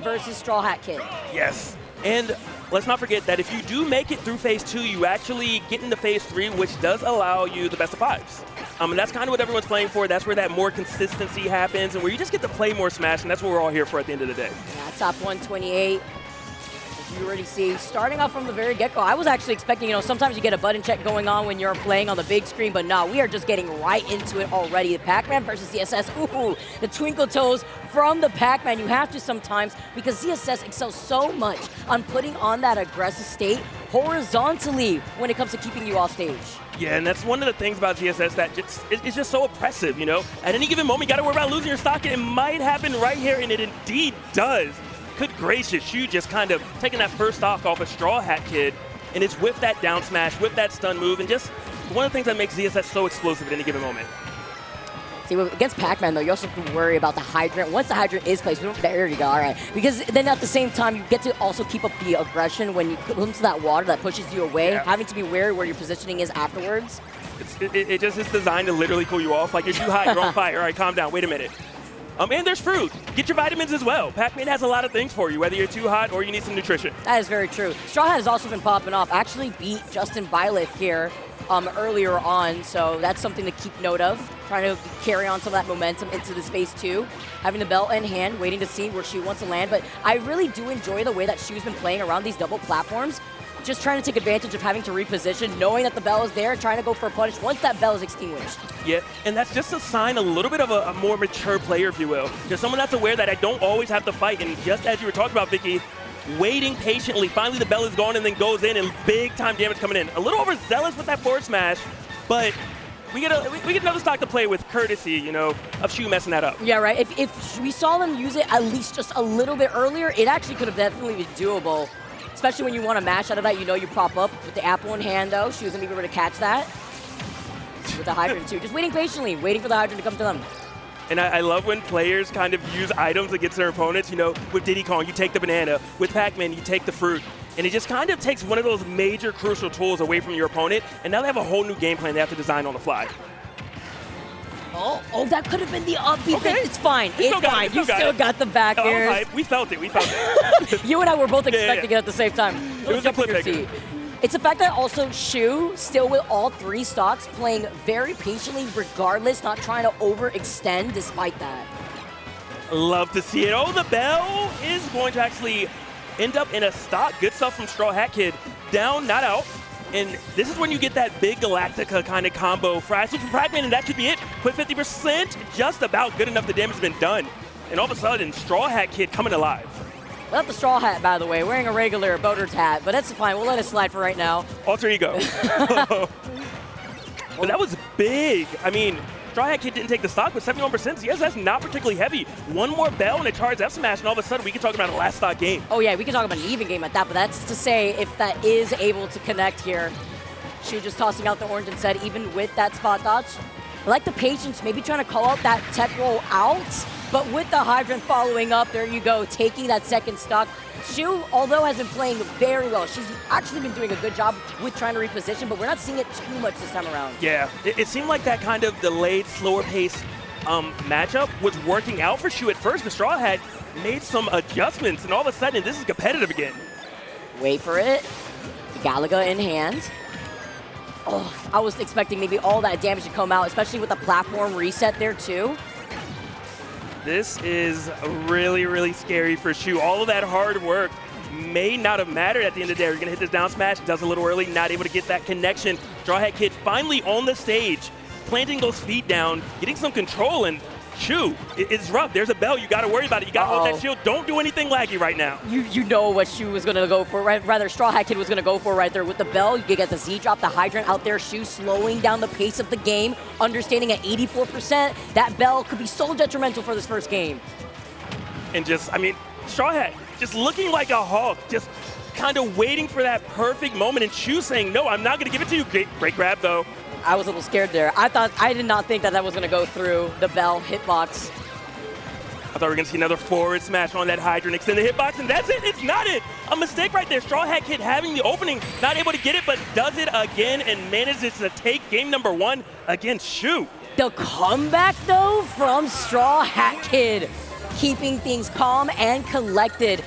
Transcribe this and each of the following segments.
versus StrawhatKid. Yes. And let's not forget that if you do make it through phase 2, you actually get into phase 3, which does allow you the best of 5s. And that's kind of what everyone's playing for. That's where that more consistency happens and where you just get to play more Smash, and that's what we're all here for at the end of the day. Yeah, top 128. As you already see, starting off from the very get-go, I was actually expecting, sometimes you get a button check going on when you're playing on the big screen, but no, we are just getting right into it already. Pacman versus ZSS. Ooh, the twinkle toes from the Pacman. You have to sometimes, because ZSS excels so much on putting on that aggressive state horizontally when it comes to keeping you off stage. Yeah, and that's one of the things about ZSS that it's just so oppressive, At any given moment, you got to worry about losing your stock, and it might happen right here, and it indeed does. Good gracious, you just kind of taking that first stock off of StrawhatKid, and it's with that down smash, with that stun move, and just one of the things that makes ZSS so explosive at any given moment. See, against Pacman, though, you also have to worry about the hydrant. Once the hydrant is placed, there you go, all right. Because then at the same time, you get to also keep up the aggression when you come to that water that pushes you away, having to be wary where your positioning is afterwards. It just is designed to literally cool you off. Like, you're too high, you're on fire. All right, calm down, wait a minute. And there's fruit. Get your vitamins as well. Pacman has a lot of things for you, whether you're too hot or you need some nutrition. That is very true. Straw Hat has also been popping off. Actually beat Justin Byleth here earlier on, so that's something to keep note of. Trying to carry on some of that momentum into this phase 2. Having the belt in hand, waiting to see where she wants to land. But I really do enjoy the way that Shu's been playing around these double platforms. Just trying to take advantage of having to reposition, knowing that the bell is there, trying to go for a punish once that bell is extinguished. Yeah, and that's just a sign, a little bit of a more mature player, if you will. Just someone that's aware that I don't always have to fight, and just as you were talking about, Vicky, waiting patiently, finally the bell is gone and then goes in, and big time damage coming in. A little overzealous with that forward smash, but we get another stock to play with courtesy, of Shu messing that up. Yeah, right. If we saw them use it at least just a little bit earlier, it actually could have definitely been doable. Especially when you want to mash out of that, you prop up with the apple in hand, though. She was going to be able to catch that with the hydrant, too. Just waiting patiently, waiting for the hydrant to come to them. And I love when players kind of use items against their opponents. With Diddy Kong, you take the banana. With Pacman, you take the fruit. And it just kind of takes one of those major crucial tools away from your opponent. And now they have a whole new game plan they have to design on the fly. Oh, that could have been the up B. Okay. It's fine. It's fine. You still got the back airs. We felt it. You and I were both expecting it at the same time. It was a cliffhanger. It's the fact that also Shu, still with all 3 stocks, playing very patiently regardless, not trying to overextend despite that. Love to see it. Oh, the bell is going to actually end up in a stock. Good stuff from StrawhatKid. Down, not out. And this is when you get that big Galactica kind of combo. Fry switch from Pacman, and that should be it. Put 50%, just about good enough. The damage has been done. And all of a sudden, StrawhatKid coming alive. Without the straw hat, by the way, wearing a regular boater's hat, but that's fine. We'll let it slide for right now. Alter ego. But that was big. I mean, StrawhatKid didn't take the stock with 71%. ZSS not particularly heavy. One more bell and a charged F smash, and all of a sudden we can talk about a last stock game. Oh yeah, we can talk about an even game at that, but that's to say if that is able to connect here. She was just tossing out the orange and said, even with that spot dodge, I like the patience, maybe trying to call out that tech roll out, but with the hydrant following up, there you go, taking that second stock. Shu, although has been playing very well, she's actually been doing a good job with trying to reposition, but we're not seeing it too much this time around. Yeah, it seemed like that kind of delayed, slower pace matchup was working out for Shu at first, but Straw had made some adjustments, and all of a sudden, this is competitive again. Wait for it. Galaga in hand. Oh, I was expecting maybe all that damage to come out, especially with the platform reset there too. This is really, really scary for Shu. All of that hard work may not have mattered at the end of the day. You're going to hit this down smash, does a little early, not able to get that connection. StrawhatKid finally on the stage, planting those feet down, getting some control, and Shu, it's rough. There's a bell. You got to worry about it. You got to hold that shield. Don't do anything laggy right now. You know what Shu was going to go for, rather StrawhatKid was going to go for right there with the bell. You get the Z drop, the hydrant out there. Shu slowing down the pace of the game, understanding at 84%, that bell could be so detrimental for this first game. And just, I mean, Strawhat just looking like a hawk, just kind of waiting for that perfect moment, and Shu saying, no, I'm not going to give it to you. Great grab, though. I was a little scared there. I did not think that was going to go through the bell hitbox. I thought we were going to see another forward smash on that hydrant, extend the hitbox, and that's it. It's not it. A mistake right there. StrawhatKid having the opening, not able to get it, but does it again and manages to take game number 1 against Shu. The comeback, though, from StrawhatKid. keeping things calm and collected.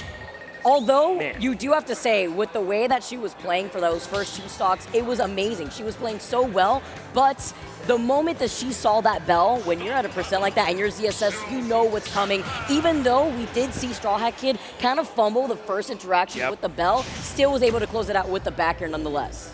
Although, Man. you do have to say, with the way that she was playing for those first 2 stocks, it was amazing. She was playing so well, but the moment that she saw that bell, when you're at a percent like that and you're ZSS, you know what's coming. Even though we did see StrawhatKid kind of fumble the first interaction with the bell, still was able to close it out with the back air nonetheless.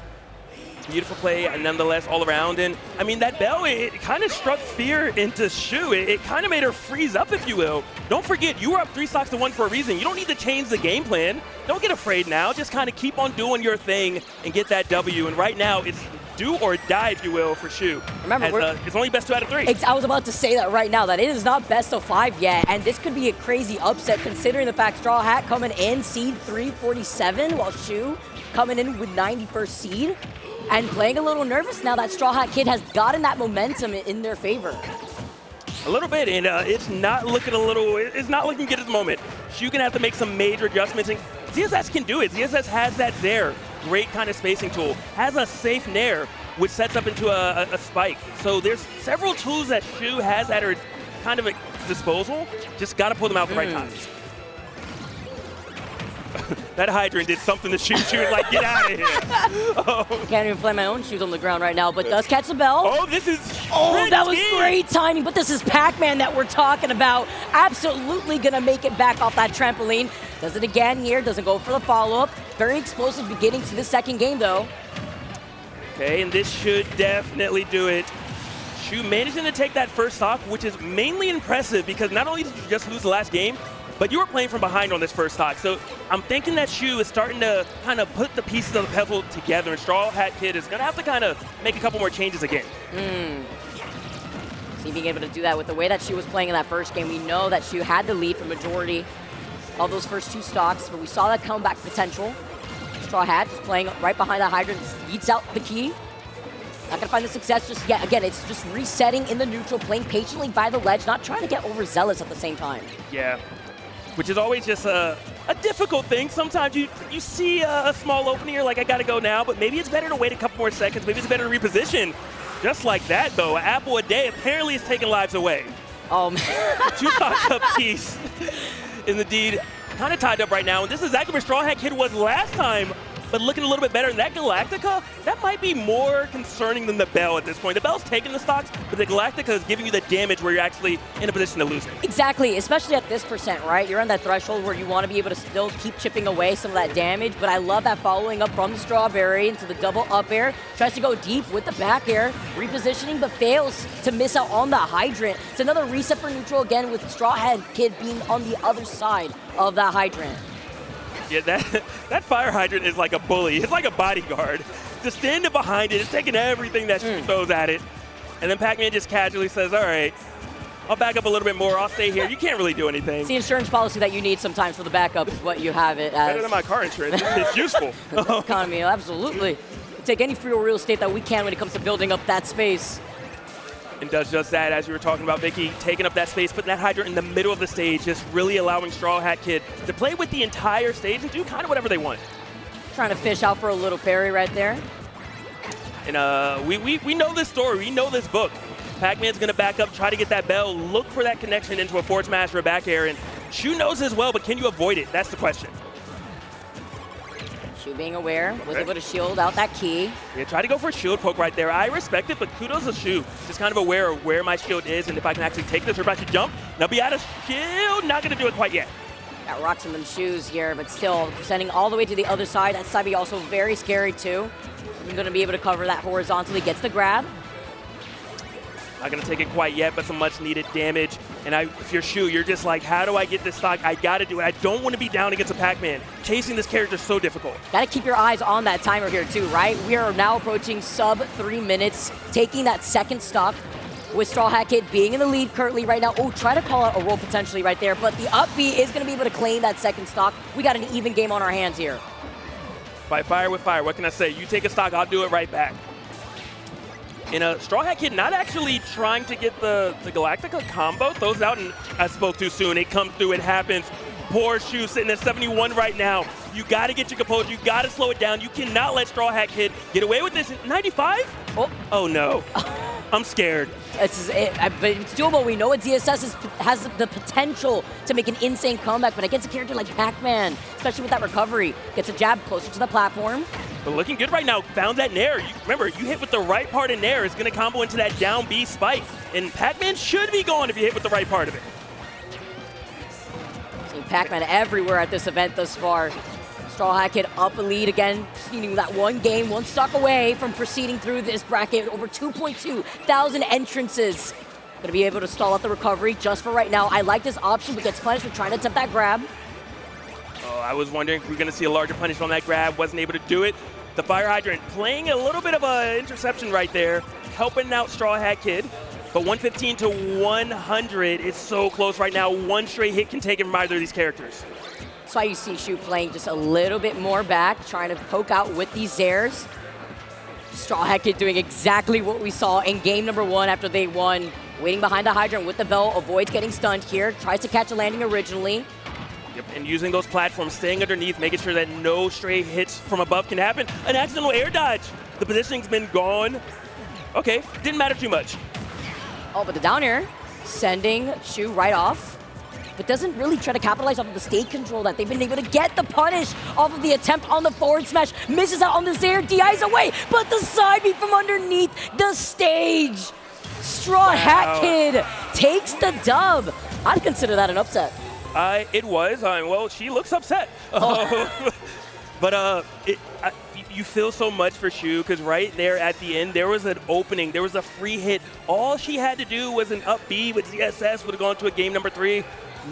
Beautiful play, nonetheless, all around. And I mean, that bell, it kind of struck fear into Shu. It kind of made her freeze up, if you will. Don't forget, you were up 3 stocks to 1 for a reason. You don't need to change the game plan. Don't get afraid now. Just kind of keep on doing your thing and get that W. And right now, it's do or die, if you will, for Shu. Remember, it's only best 2 out of 3. I was about to say that right now, that it is not best of 5 yet, and this could be a crazy upset considering the fact Straw Hat coming in, seed 347, while Shu coming in with 91st seed. And playing a little nervous now that StrawhatKid has gotten that momentum in their favor. A little bit, and it's not looking good at the moment. Shu gonna have to make some major adjustments, and ZSS can do it. ZSS has that Zair, great kind of spacing tool, has a safe Nair, which sets up into a spike. So there's several tools that Shu has at her kind of disposal, just gotta pull them out at the right times. That hydrant did something to Shu. She was like, get out of here. Oh. Can't even play my own shoes on the ground right now, but does catch the bell. Oh, this is that was great timing, but this is Pacman that we're talking about. Absolutely gonna make it back off that trampoline. Does it again here, doesn't go for the follow-up. Very explosive beginning to the second game, though. Okay, and this should definitely do it. Shu managing to take that first stock, which is mainly impressive because not only did you just lose the last game, but you were playing from behind on this first stock. So I'm thinking that Shu is starting to kind of put the pieces of the puzzle together, and StrawhatKid is going to have to kind of make a couple more changes again. See, being able to do that with the way that she was playing in that first game, we know that Shu had the lead for majority of those first 2 stocks, but we saw that comeback potential. Straw Hat just playing right behind that hydrant, eats out the key. Not gonna find the success just yet. Again, it's just resetting in the neutral, playing patiently by the ledge, not trying to get overzealous at the same time. Yeah. Which is always just a difficult thing. Sometimes you see a small opening, you're like, I gotta go now, but maybe it's better to wait a couple more seconds. Maybe it's better to reposition. Just like that, though, an apple a day apparently is taking lives away. Oh, man. 2 stocks apiece. Indeed, kind of tied up right now, and this is exactly where StrawhatKid was last time, but looking a little bit better. And that Galactica, that might be more concerning than the Bell at this point. The Bell's taking the stocks, but the Galactica is giving you the damage where you're actually in a position to lose it. Exactly, especially at this percent, right? You're on that threshold where you want to be able to still keep chipping away some of that damage, but I love that following up from the Strawberry into the double up air. Tries to go deep with the back air, repositioning, but fails to miss out on the hydrant. It's another reset for neutral again with StrawhatKid being on the other side of that hydrant. Yeah, that fire hydrant is like a bully. It's like a bodyguard. Just standing behind it, it's taking everything that she throws at it. And then Pacman just casually says, all right, I'll back up a little bit more. I'll stay here. You can't really do anything. It's the insurance policy that you need sometimes for the backup is what you have it as. Better than my car insurance. It's useful. Economy, absolutely. We take any free real estate that we can when it comes to building up that space. And does just that, as you were talking about, Vicky, taking up that space, putting that hydrant in the middle of the stage, just really allowing StrawhatKid to play with the entire stage and do kind of whatever they want. Trying to fish out for a little parry right there. And we know this story. We know this book. Pacman's going to back up, try to get that bell, look for that connection into a forward smash or a back air. And Shu knows as well, but can you avoid it? That's the question. Shu being aware, was able to shield out that key. Yeah, try to go for a shield poke right there. I respect it, but kudos to Shu. Just kind of aware of where my shield is and if I can actually take this or if I should jump. Now be out of shield, not going to do it quite yet. Got rocks in them shoes here, but still sending all the way to the other side. That side be also very scary too. I'm going to be able to cover that horizontally. Gets the grab. Not going to take it quite yet, but some much needed damage. And if you're Shu, you're just like, how do I get this stock? I got to do it. I don't want to be down against a Pacman. Chasing this character is so difficult. Got to keep your eyes on that timer here too, right? We are now approaching sub 3 minutes, taking that second stock with StrawhatKid being in the lead currently right now. Oh, try to call out a roll potentially right there, but the up B is going to be able to claim that second stock. We got an even game on our hands here. Fight fire with fire. What can I say? You take a stock, I'll do it right back. And StrawhatKid not actually trying to get the Galactica combo. Throws out, and I spoke too soon. It comes through, it happens. Poor Shu sitting at 71 right now. You got to get your composure. You got to slow it down. You cannot let StrawhatKid get away with this. 95? Oh no. I'm scared. But it's doable. We know what ZSS has the potential to make an insane comeback, but against a character like Pacman, especially with that recovery, gets a jab closer to the platform. But looking good right now. Found that nair. Remember, you hit with the right part of nair. It's going to combo into that down B spike. And Pacman should be gone if you hit with the right part of it. Seeing Pacman everywhere at this event thus far. StrawhatKid up a lead again, needing that one game, one stock away from proceeding through this bracket. Over 2.2 thousand entrances. Going to be able to stall out the recovery just for right now. I like this option, but gets punished for trying to attempt that grab. Oh, I was wondering if we were going to see a larger punish on that grab. Wasn't able to do it. The Fire Hydrant playing a little bit of an interception right there, helping out StrawhatKid. But 115 to 100 is so close right now. One straight hit can take it from either of these characters. That's why you see Shu playing just a little bit more back, trying to poke out with these Zairs. StrawhatKid doing exactly what we saw in game number 1 after they won. Waiting behind the hydrant with the bell, avoids getting stunned here, tries to catch a landing originally. Yep, and using those platforms, staying underneath, making sure that no stray hits from above can happen. An accidental air dodge. The positioning's been gone. Okay, didn't matter too much. Oh, but the down air, sending Shu right off. But doesn't really try to capitalize off of the state control that they've been able to get the punish off of the attempt on the forward smash. Misses out on the Zair, DI's away, but the side beat from underneath the stage. StrawhatKid takes the dub. I'd consider that an upset. It was. Well, she looks upset. Oh. But you feel so much for Shu because right there at the end, there was an opening. There was a free hit. All she had to do was an up B with ZSS, would have gone to a game number 3.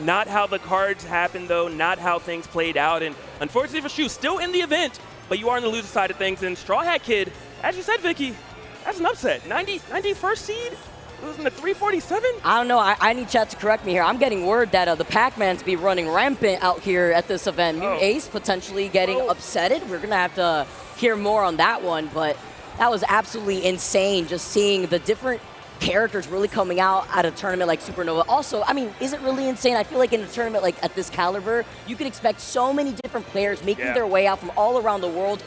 Not how the cards happened, though. Not how things played out. And unfortunately for Shu, still in the event, but you are on the loser side of things. And StrawhatKid, as you said, Vicky, that's an upset. 91st seed? It was in the 347? I don't know. I need chat to correct me here. I'm getting word that the Pacmans be running rampant out here at this event. Mutant Ace potentially getting upsetted. We're going to have to hear more on that one, but that was absolutely insane just seeing the different characters really coming out at a tournament like Supernova. Also, I mean, is it really insane? I feel like in a tournament like at this caliber, you could expect so many different players making their way out from all around the world.